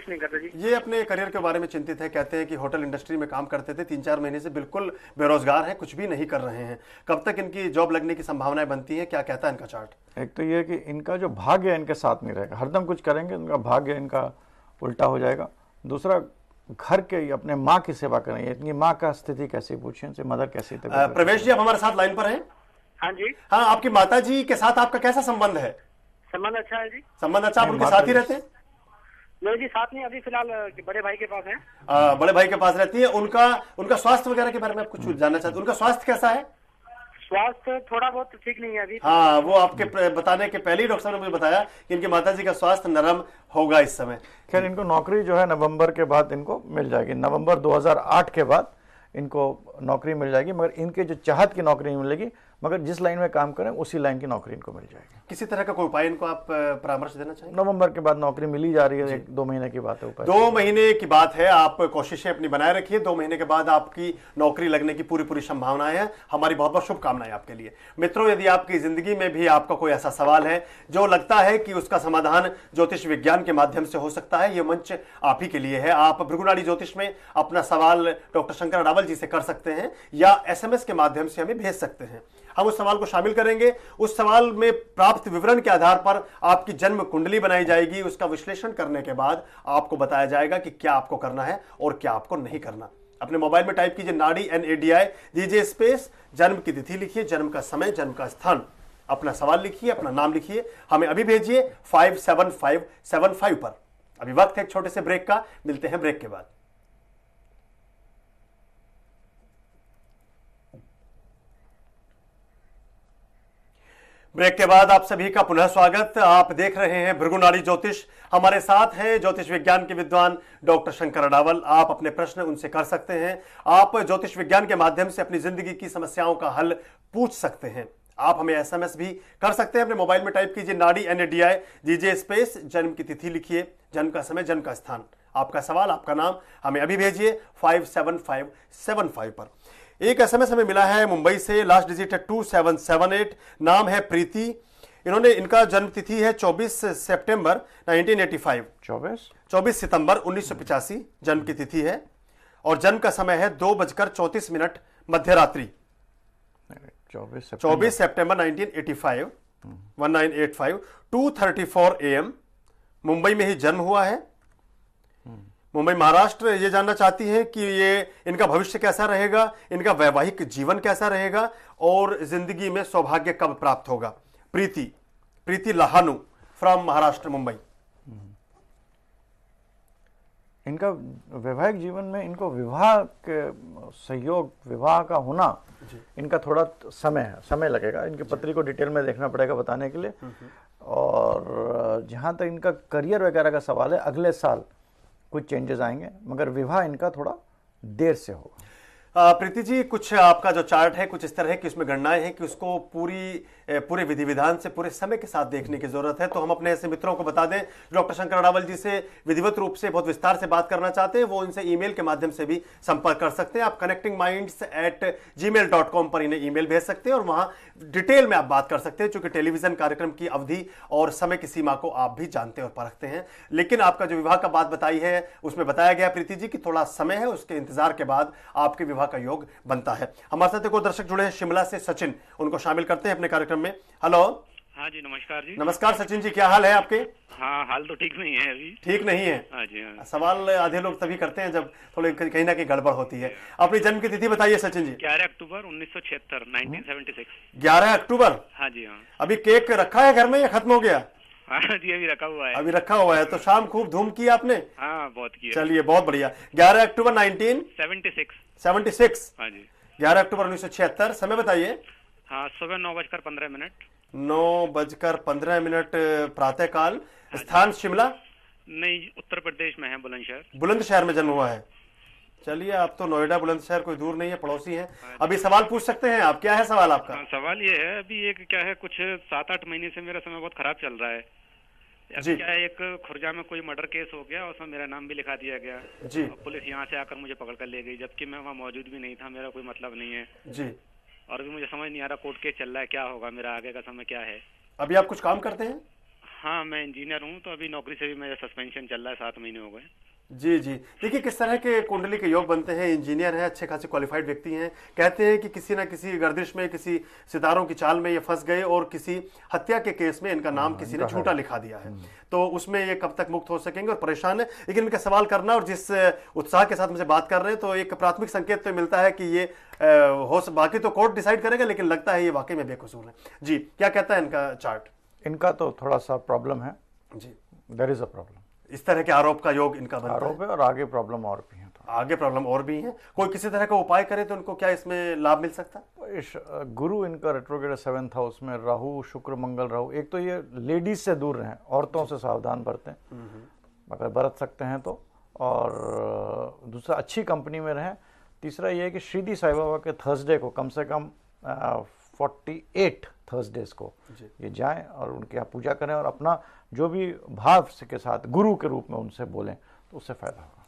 कुछ नहीं करते जी। ये अपने करियर के बारे में चिंतित है, कहते हैं कि होटल इंडस्ट्री में काम करते थे, 3-4 महीने से बिल्कुल बेरोजगार हैं, कुछ भी नहीं कर रहे हैं। कब तक इनकी जॉब लगने की संभावनाएं बनती हैं, क्या कहता है इनका चार्ट? एक तो ये कि इनका जो भाग्य इनके साथ नहीं रहेगा, हरदम कुछ करेंगे इनका भाग्य इनका उल्टा हो जाएगा। दूसरा, घर के अपने माँ की सेवा करेंगे, इनकी माँ का स्थिति कैसी पूछे, इनसे मदर कैसी? प्रवेश जी, आप हमारे साथ लाइन पर हैं? हाँ जी। हाँ, आपकी माता जी के साथ आपका कैसा संबंध है? संबंध अच्छा है जी। संबंध अच्छा, आप उनके साथ ही रहते हैं? नहीं जी, साथ नहीं, अभी फिलहाल बड़े भाई के पास है। बड़े भाई के पास रहती है। उनका स्वास्थ्य वगैरह के बारे में आप कुछ जानना चाहते हैं? उनका स्वास्थ्य कैसा है? स्वास्थ्य थोड़ा बहुत ठीक नहीं है अभी। हाँ, वो आपके बताने के पहले ही डॉक्टर साहब ने मुझे बताया कि इनकी माताजी का स्वास्थ्य नरम होगा इस समय। खैर, इनको नौकरी जो है नवंबर के बाद इनको मिल जाएगी। नवंबर 2008 के बाद इनको नौकरी मिल जाएगी, मगर इनके जो चाहत की नौकरी नहीं मिलेगी, मगर जिस लाइन में काम करें उसी लाइन की नौकरी इनको मिल जाएगी। किसी तरह का कोई उपाय इनको आप परामर्श देना चाहिए? नवंबर के बाद नौकरी मिली जा रही है, 1-2 महीने की बात है। 2 महीने की बात है, आप कोशिशें अपनी बनाए रखिए। 2 महीने के बाद आपकी नौकरी लगने की पूरी संभावनाएं हैं। हमारी बहुत बहुत शुभकामनाएं आपके लिए। मित्रों, यदि आपकी जिंदगी में भी आपका कोई ऐसा सवाल है जो लगता है कि उसका समाधान ज्योतिष विज्ञान के माध्यम से हो सकता है, यह मंच आप ही के लिए है। आप भृगुनाड़ी ज्योतिष में अपना सवाल डॉक्टर शंकर अडावल जी से कर सकते हैं या SMS के माध्यम से हमें भेज सकते हैं। हम उस सवाल को शामिल करेंगे। उस सवाल में प्राप्त विवरण के आधार पर आपकी जन्म कुंडली बनाई जाएगी। उसका विश्लेषण करने के बाद आपको बताया जाएगा कि क्या आपको करना है और क्या आपको नहीं करना। अपने मोबाइल में टाइप कीजिए नाड़ी NADI, दीजिए स्पेस, जन्म की तिथि लिखिए, जन्म का समय, जन्म का स्थान, अपना सवाल लिखिए, अपना नाम लिखिए, हमें अभी भेजिए 57575 पर। अभी वक्त है एक छोटे से ब्रेक का, मिलते हैं ब्रेक के बाद। ब्रेक के बाद आप सभी का पुनः स्वागत। आप देख रहे हैं भृगुनाड़ी ज्योतिष। हमारे साथ हैं ज्योतिष विज्ञान के विद्वान डॉक्टर शंकर अडावल। आप अपने प्रश्न उनसे कर सकते हैं। आप ज्योतिष विज्ञान के माध्यम से अपनी जिंदगी की समस्याओं का हल पूछ सकते हैं। आप हमें SMS भी कर सकते हैं। अपने मोबाइल में टाइप कीजिए नाड़ी NADI, दीजिए स्पेस, जन्म की तिथि लिखिए, जन्म का समय, जन्म का स्थान, आपका सवाल, आपका नाम, हमें अभी भेजिए 57575 पर। एक SMS हमें मिला है मुंबई से, लास्ट डिजिट है 2778, नाम है प्रीति। इनका जन्म तिथि है 24 सितंबर 1985। 24 सितंबर 1985 जन्म की तिथि है और जन्म का समय है 2:34 मध्यरात्रि। 24 सितंबर 1985, 1985, 2:34 AM, मुंबई में ही जन्म हुआ है। मुंबई महाराष्ट्र। ये जानना चाहती हैं कि ये इनका भविष्य कैसा रहेगा, इनका वैवाहिक जीवन कैसा रहेगा और जिंदगी में सौभाग्य कब प्राप्त होगा। प्रीति लहानू फ्रॉम महाराष्ट्र, मुंबई। इनका वैवाहिक जीवन में इनको विवाह के सहयोग, विवाह का होना इनका थोड़ा समय लगेगा। इनकी पत्री को डिटेल में देखना पड़ेगा बताने के लिए। और जहाँ तक इनका करियर वगैरह का सवाल है, अगले साल कुछ चेंजेस आएंगे, मगर विवाह इनका थोड़ा देर से होगा। प्रीति जी, कुछ आपका जो चार्ट है कुछ इस तरह है कि उसमें गणनाएं हैं कि उसको पूरे विधि विधान से पूरे समय के साथ देखने की जरूरत है। तो हम अपने ऐसे मित्रों को बता दें डॉक्टर शंकर अडावल जी से विधिवत रूप से बहुत विस्तार से बात करना चाहते हैं, वो इनसे ईमेल के माध्यम से भी संपर्क कर सकते हैं। आप connectingminds@gmail.com पर इन्हें ईमेल भेज सकते हैं और वहां डिटेल में आप बात कर सकते हैं, चूंकि टेलीविजन कार्यक्रम की अवधि और समय की सीमा को आप भी जानते और परखते हैं। लेकिन आपका जो विवाह का बात बताई है उसमें बताया गया प्रीति जी कि थोड़ा समय है, उसके इंतजार के बाद आपके विवाह का योग बनता है। हमारे साथ एक और दर्शक जुड़े हैं शिमला से, सचिन, उनको शामिल करते हैं अपने कार्यक्रम में। हेलो। हाँ जी, नमस्कार जी। नमस्कार सचिन जी, क्या हाल है आपके? हाँ, हाल तो ठीक नहीं है अभी। ठीक नहीं है? हाँ जी। हाँ। सवाल आधे लोग तभी करते हैं जब थोड़ी कहीं ना कहीं गड़बड़ होती है। अपनी जन्म की तिथि बताइए सचिन जी। 11 अक्टूबर 1976, 1976। 11 अक्टूबर। हाँ जी। हाँ। अभी केक रखा है घर में या खत्म हो गया? हाँ जी, अभी रखा हुआ है। अभी रखा हुआ है। तो शाम खूब धूम की आपने? हाँ, बहुत की। चलिए, बहुत बढ़िया। 11 अक्टूबर 1976। हाँ जी। 11 अक्टूबर 1976। समय बताइए। हाँ, सुबह 9:15। 9:15 प्रातः काल। स्थान शिमला? नहीं, उत्तर प्रदेश में है, बुलंदशहर। बुलंदशहर में जन्म हुआ है। चलिए, आप तो नोएडा बुलंदशहर कोई दूर नहीं है, पड़ोसी हैं। अभी सवाल पूछ सकते हैं आप। क्या है सवाल आपका? सवाल ये है, अभी एक क्या है, कुछ 7-8 महीने से मेरा समय बहुत खराब चल रहा है। जी। क्या है, एक खुर्जा में कोई मर्डर केस हो गया, उसमें मेरा नाम भी लिखा दिया गया जी। पुलिस यहाँ से आकर मुझे पकड़ कर ले गई, जबकि मैं वहाँ मौजूद भी नहीं था, मेरा कोई मतलब नहीं है जी। और अभी मुझे समझ नहीं आ रहा कोर्ट केस चल रहा है, क्या होगा, मेरा आगे का समय क्या है। अभी आप कुछ काम करते हैं? हाँ, मैं इंजीनियर हूँ, तो अभी नौकरी से भी मेरा सस्पेंशन चल रहा है, 7 महीने हो गए। जी जी, देखिए किस तरह के कुंडली के योग बनते हैं। इंजीनियर हैं, अच्छे खासे क्वालिफाइड व्यक्ति हैं, कहते हैं कि किसी ना किसी गर्दिश में, किसी सितारों की चाल में ये फंस गए और किसी हत्या के केस में इनका नाम किसी ने झूठा लिखा दिया है, तो उसमें ये कब तक मुक्त हो सकेंगे और परेशान है। लेकिन इनका सवाल करना और जिस उत्साह के साथ मुझे बात कर रहे हैं, तो एक प्राथमिक संकेत तो मिलता है कि ये बाकी तो कोर्ट डिसाइड करेगा, लेकिन लगता है ये वाकई में बेकसूर है। जी, क्या कहता है इनका चार्ट? इनका तो थोड़ा सा प्रॉब्लम है जी, देयर इज अ प्रॉब्लम। इस तरह के आरोप का योग इनका बनता आरोप है और आगे प्रॉब्लम और भी है। आगे प्रॉब्लम और भी है। कोई किसी तरह का उपाय करे तो उनको क्या इसमें लाभ मिल सकता है? गुरु इनका रेट्रोग्रेड 7th हाउस में, राहु शुक्र मंगल राहु। एक तो ये लेडीज से दूर रहें, औरतों से सावधान बरतें अगर बरत सकते हैं तो, और दूसरा अच्छी कंपनी में रहें। तीसरा ये है कि शिरडी साईं बाबा के थर्सडे को कम से कम 48 थर्सडेज को ये जाएं और उनके यहाँ पूजा करें और अपना जो भी भाव के साथ गुरु के रूप में उनसे बोलें, तो उससे फायदा होगा।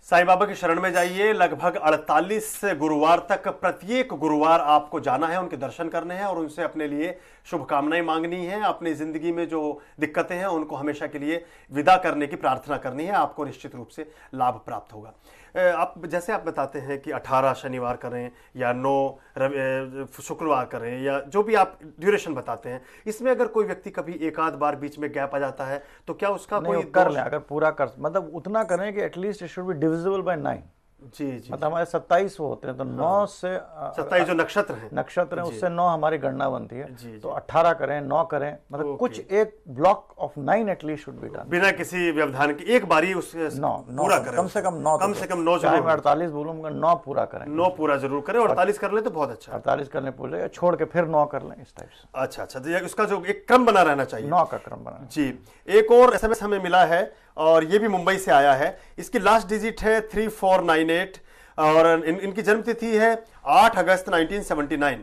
साईं बाबा की शरण में जाइए। लगभग 48 गुरुवार तक प्रत्येक गुरुवार आपको जाना है, उनके दर्शन करने हैं और उनसे अपने लिए शुभकामनाएं मांगनी है। अपनी जिंदगी में जो दिक्कतें हैं उनको हमेशा के लिए विदा करने की प्रार्थना करनी है। आपको निश्चित रूप से लाभ प्राप्त होगा। आप जैसे आप बताते हैं कि 18 शनिवार करें या 9 शुक्रवार करें, या जो भी आप ड्यूरेशन बताते हैं, इसमें अगर कोई व्यक्ति कभी एक आध बार बीच में गैप आ जाता है तो क्या उसका कोई कर ले? अगर पूरा कर, मतलब उतना करें कि at least it should be divisible by 9। जी जी, मतलब हमारे 27 वो होते हैं, तो 9 से 27 जो नक्षत्र हैं उससे 9 हमारी गणना बनती है। जी, तो 18 करें, 9 करें, मतलब कुछ एक block of 9 at least should be done, बिना किसी व्यवधान के एक बारी उस पूरा करें। कम से कम 9, कम से कम 9 चाहे मैं 48 बोलूंगा, 9 पूरा करें। 9 पूरा जरूर करें। 48 कर ले तो बहुत अच्छा। 48 करने पूरे छोड़ के फिर 9 कर लें, इस टाइप से। अच्छा अच्छा, तो उसका जो एक क्रम बना रहना चाहिए, 9 का क्रम बना। जी, एक और SMS हमें मिला है और ये भी मुंबई से आया है। इसकी लास्ट डिजिट है 3498 और इनकी जन्म तिथि है 8 अगस्त 1979,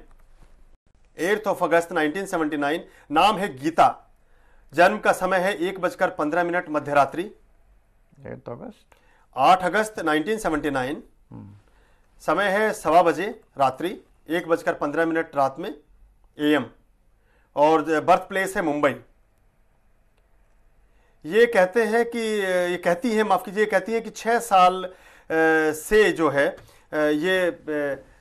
8 अगस्त 1979। नाम है गीता। जन्म का समय है 1:15 मध्य रात्रि। 8 अगस्त 1979। समय है 1:15 बजे रात्रि, 1:15 रात में AM, और बर्थ प्लेस है मुंबई। ये कहते हैं कि ये कहती है, माफ कीजिए, कहती है कि 6 साल से जो है ये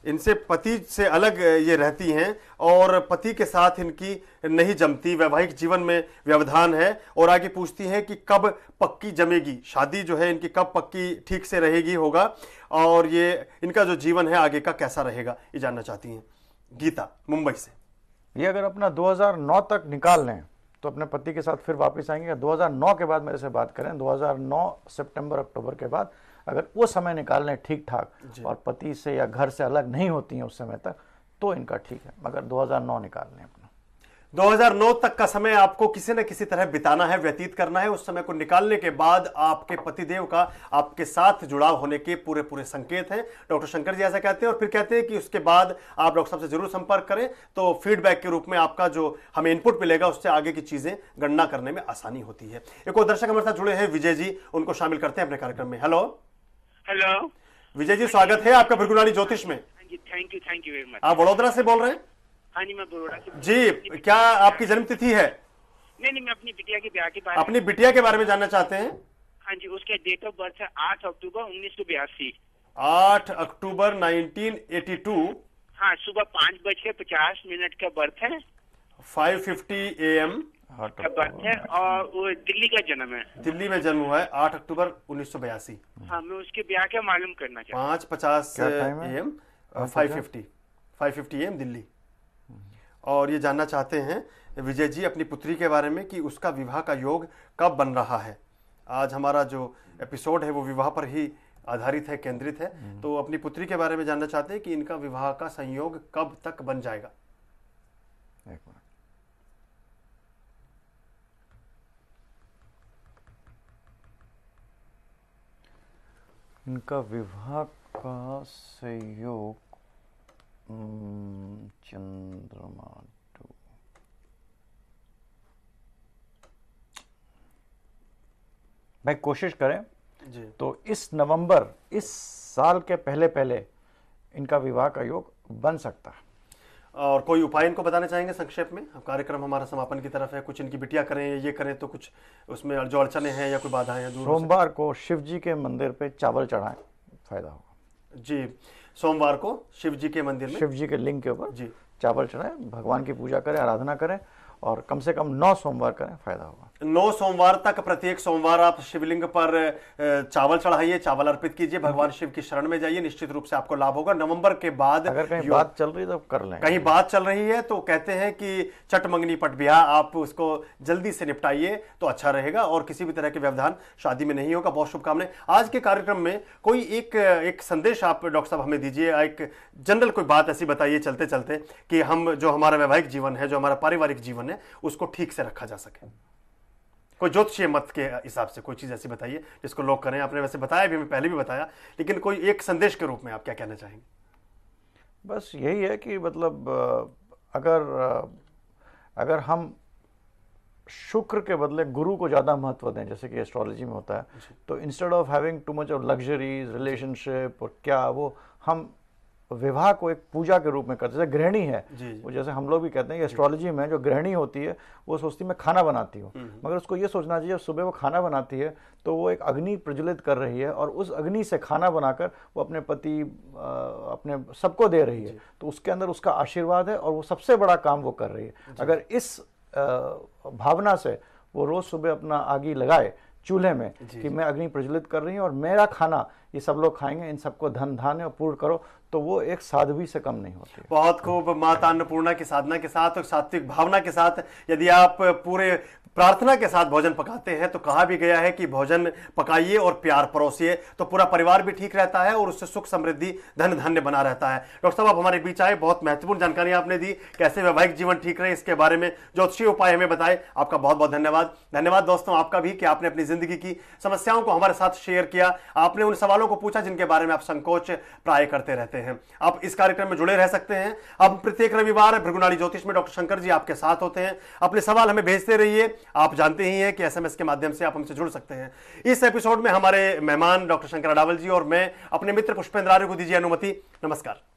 इनसे पति से अलग ये रहती हैं और पति के साथ इनकी नहीं जमती। वैवाहिक जीवन में व्यवधान है और आगे पूछती हैं कि कब पक्की जमेगी शादी, जो है इनकी कब पक्की ठीक से रहेगी होगा, और ये इनका जो जीवन है आगे का कैसा रहेगा, ये जानना चाहती हैं। गीता मुंबई से। ये अगर अपना 2009 तक निकाल लें तो अपने पति के साथ फिर वापस आएंगे। 2009 के बाद मेरे से बात करें, 2009 सितंबर अक्टूबर के बाद अगर वो समय निकाल लें ठीक ठाक और पति से या घर से अलग नहीं होती हैं उस समय तक, तो इनका ठीक है। मगर 2009 निकाल लें अपना। 2009 तक का समय आपको किसी न किसी तरह बिताना है, व्यतीत करना है। उस समय को निकालने के बाद आपके पतिदेव का आपके साथ जुड़ाव होने के पूरे पूरे संकेत हैं। डॉक्टर शंकर जी ऐसा कहते हैं और फिर कहते हैं कि उसके बाद आप डॉक्टर साहब से जरूर संपर्क करें, तो फीडबैक के रूप में आपका जो हमें इनपुट मिलेगा उससे आगे की चीजें गणना करने में आसानी होती है। एक और दर्शक हमारे साथ जुड़े हैं, विजय जी, उनको शामिल करते हैं अपने कार्यक्रम में। हेलो हेलो विजय जी, स्वागत है आपका भृगुरानी ज्योतिष में। Thank you very much. आप वडोदरा से बोल रहे हैं? हाँ जी, मैं बड़ोड़ा से। जी, क्या आपकी जन्म तिथि है? नहीं, मैं अपनी बिटिया के ब्याह के बारे अपनी बिटिया के बारे में जानना चाहते हैं? हाँ जी, उसके डेट ऑफ बर्थ है 8 अक्टूबर 1982। 8 अक्टूबर 1982। हाँ, सुबह 5:50 का बर्थ है। 5:50 AM का बर्थ है और वो दिल्ली का जन्म है। दिल्ली में जन्म हुआ है 8 अक्टूबर 1982। हाँ, मैं उसके ब्याह का मालूम करना चाहता हूँ। 5:50 AM 5:50 AM दिल्ली। और ये जानना चाहते हैं विजय जी अपनी पुत्री के बारे में कि उसका विवाह का योग कब बन रहा है। आज हमारा जो एपिसोड है वो विवाह पर ही आधारित है, केंद्रित है, तो अपनी पुत्री के बारे में जानना चाहते हैं कि इनका विवाह का संयोग कब तक बन जाएगा। एक मिनट। इनका विवाह का संयोग चंद्रमा भाई कोशिश करें जी। तो इस नवंबर, इस साल के पहले पहले इनका विवाह का योग बन सकता है। और कोई उपाय इनको बताना चाहेंगे संक्षेप में? अब कार्यक्रम हमारा समापन की तरफ है। कुछ इनकी बिटिया करें, ये करें तो कुछ उसमें जो अड़चने हैं या कोई बाधाएं हैं दूर हो सोमवार को शिव जी के मंदिर पे चावल चढ़ाएं, फायदा होगा। जी, सोमवार को शिव जी के मंदिर में, शिव जी के लिंग के ऊपर जी चावल चढ़ाएं, भगवान की पूजा करें, आराधना करें और कम से कम 9 सोमवार करें, फायदा होगा। 9 सोमवार तक प्रत्येक सोमवार आप शिवलिंग पर चावल चढ़ाइए, चावल अर्पित कीजिए, भगवान शिव की शरण में जाइए, निश्चित रूप से आपको लाभ होगा। नवंबर के बाद अगर कहीं बात चल रही है तो कर लें, कहीं बात चल रही है तो कहते हैं कि चट मंगनी पट ब्याह, आप उसको जल्दी से निपटाइए तो अच्छा रहेगा और किसी भी तरह के व्यवधान शादी में नहीं होगा। बहुत शुभकामनाएं। आज के कार्यक्रम में कोई एक संदेश आप डॉक्टर साहब हमें दीजिए, एक जनरल कोई बात ऐसी बताइए चलते चलते कि हम जो हमारा वैवाहिक जीवन है, जो हमारा पारिवारिक जीवन है, उसको ठीक से रखा जा सके। कोई ज्योतिषीय मत के हिसाब से कोई चीज ऐसी बताइए जिसको लोग करें। आपने वैसे बताया भी, मैं पहले भी बताया, लेकिन कोई एक संदेश के रूप में आप क्या कहना चाहेंगे? बस यही है कि मतलब अगर हम शुक्र के बदले गुरु को ज़्यादा महत्व दें, जैसे कि एस्ट्रोलॉजी में होता है, तो instead of having too much of luxuries relationship और क्या, वो हम विवाह को एक पूजा के रूप में करते हैं। जैसे गृहिणी है, वो जैसे हम लोग भी कहते हैं कि एस्ट्रोलॉजी में जो गृहिणी होती है वो सोचती मैं खाना बनाती हूँ, मगर उसको ये सोचना चाहिए सुबह वो खाना बनाती है तो वो एक अग्नि प्रज्वलित कर रही है और उस अग्नि से खाना बनाकर वो अपने पति अपने सबको दे रही है, तो उसके अंदर उसका आशीर्वाद है और वो सबसे बड़ा काम वो कर रही है। अगर इस भावना से वो रोज सुबह अपना आगी लगाए चूल्हे में कि मैं अग्नि प्रज्वलित कर रही हूँ और मेरा खाना ये सब लोग खाएंगे, इन सबको धन धान्य पूर्ण करो, तो वो एक साध्वी से कम नहीं होती। बहुत खूब। माता अन्नपूर्णा की साधना के साथ और सात्विक भावना के साथ यदि आप पूरे प्रार्थना के साथ भोजन पकाते हैं तो कहा भी गया है कि भोजन पकाइए और प्यार परोसिए तो पूरा परिवार भी ठीक रहता है और उससे सुख समृद्धि धन धान्य बना रहता है। डॉक्टर साहब आप हमारे बीच आए, बहुत महत्वपूर्ण जानकारी आपने दी, कैसे वैवाहिक जीवन ठीक रहे इसके बारे में ज्योतिषीय उपाय हमें बताए। आपका बहुत बहुत धन्यवाद। धन्यवाद दोस्तों आपका भी कि आपने अपनी जिंदगी की समस्याओं को हमारे साथ शेयर किया, आपने उन सवालों को पूछा जिनके बारे में आप संकोच प्राय करते रहते हैं। आप इस कार्यक्रम में जुड़े रह सकते हैं। अब प्रत्येक रविवार भृगुनाड़ी ज्योतिष में डॉक्टर शंकर जी आपके साथ होते हैं। अपने सवाल हमें भेजते रहिए। आप जानते ही हैं कि एसएमएस के माध्यम से आप हमसे जुड़ सकते हैं। इस एपिसोड में हमारे मेहमान डॉक्टर शंकर अडावल जी और मैं अपने मित्र पुष्पेंद्र आर्य को दीजिए अनुमति। नमस्कार।